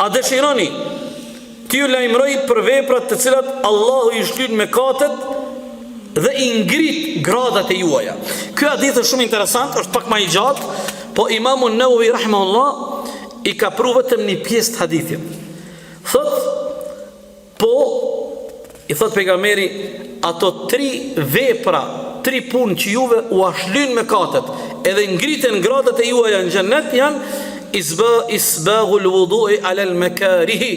A dëshironi t'ju lajmëroj për veprat të cilat Allahu i shlyn mëkatet dhe i ngrit gradat e juaja. Ky hadith është shumë interesant, është pak më i gjatë, po Imamu Nawawi rahimahullah i ka pru vetëm një pjesë të hadithit. I thot pejgamberi, ato 3 vepra, 3 punë që juve u ashlyn mëkatet edhe ngriten gradat e juaja në xhennet janë isbaghul wudu'i ala al-makarihi,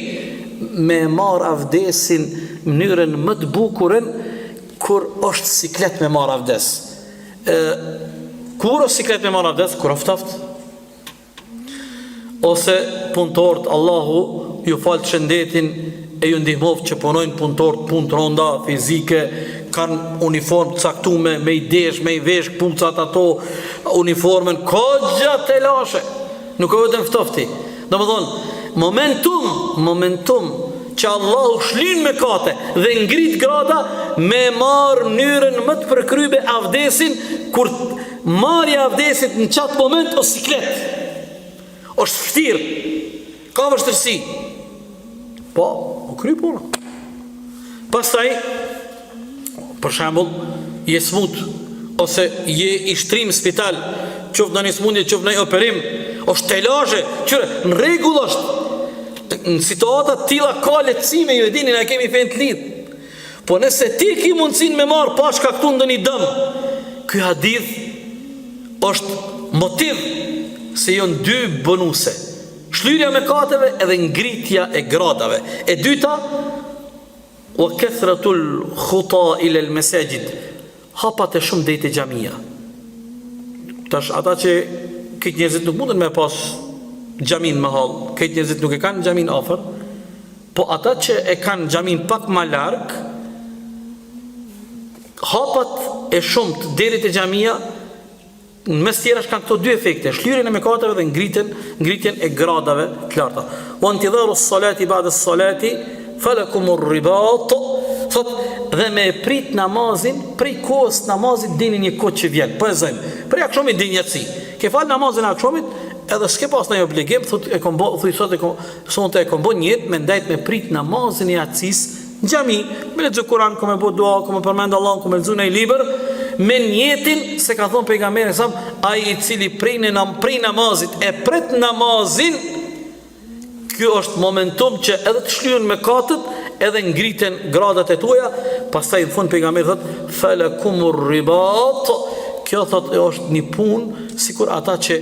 me marr avdesin në mënyrën më të bukurën kur është siklet me marr avdes. Kur është siklet me marr avdes? Kur oftaft ose punëtorët, Allahu ju falë shëndetin e ju ndihmoft që punojnë punëtorët punë të ronda fizike, kanë uniformë caktume, me i desh, me i vesh pucat ato, uniformën, kogja të lashe, nuk e vetëm ftofti. Do më thonë, momentum që Allahu shlin me kate dhe ngrit grada me marë mënyrën më të përkrybe avdesin, kur marja avdesit në qatë moment o siklet, është fështirë, ka vështërsi, po, o kry puna. Pastaj, për shembull, je smut ose je i shtrim spital, qoftë në një smundje, qoftë në një operim, është telazhe, qyre, në rregull është. Në situata të tilla ka lehtësime, ju e dini, na kemi fen të lidh. Po nëse ti ke mundsinë me marr pa shkaktuar ndonjë dëm, ky hadith është motiv se janë 2 bonuse. Shlyrja me kateve edhe ngritja e gradave. E dyta, wa kathratul khuta ila al masajid, hapat e shumë deri te xhamia. Tash ata që këtë njerëzit nuk mundën me pas xhamin më hall, këtë njerëzit nuk e kanë xhamin afër, po ata që e kanë xhamin pak më larg, hapat e shumt deri te xhamia, në mes tjerash kanë këto 2 efekte, shlyrjen e mëkateve dhe ngritjen e gradave të larta. Wa intidharu as-salati ba'da as-salati falakumur ribat, thot, dhe me prit namazin prej kohës namazit dini një kohë që vjen. Po e zojmë, prej akşamit dini njëtësi, ke fal namazin akşamit edhe s'ke pas në obligim, thot e kom sonte e kom bo njët me ndajt me prit namazin e atësis në xhami, me lexu Kur'an, kom e bo dua, kom e përmend Allahun, kom e lexu në libër, me njetin se ka thonë pejgamberi sa ai i cili prej namazit e pret namazin, kjo është momentum që edhe të shlyhen mëkatet edhe ngriten gradat e tuaja. Pastaj në fund pejgamberi thot falakumur ribat, kjo thot është një punë sikur ata që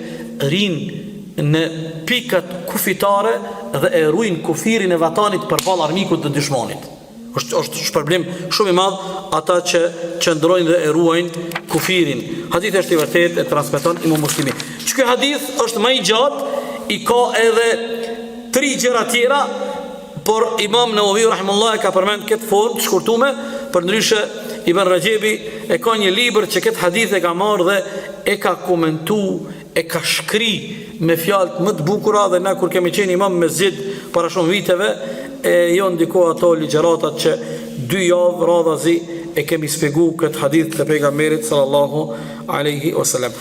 rinë në pikat kufitare dhe e ruajnë kufirin e vatanit përballë armikut të dëshmonit. Është shpërblim shumë i madh ata që qëndrojnë dhe e ruajnë kufirin. Hadithi është i vërtetë, e transmeton Imam Muslimi. Ky hadith është më i gjatë, i ka edhe 3 gjëra tjera, por Imam Nawawi rahimahullah ka përmend këtë formë të shkurtuar, përndryshe Ibn Rajebi e ka një libër që këtë hadith e ka marrë dhe e ka komentuar, e ka shkri me fjalët më të bukura, dhe na kur kemi qenë imam me mesxhid para shumë viteve, jo ndiko ato ligjëratat që 2 javë radhazi e kemi shpjeguar këtë hadith të pejgamberit sallallahu alaihi wasallam.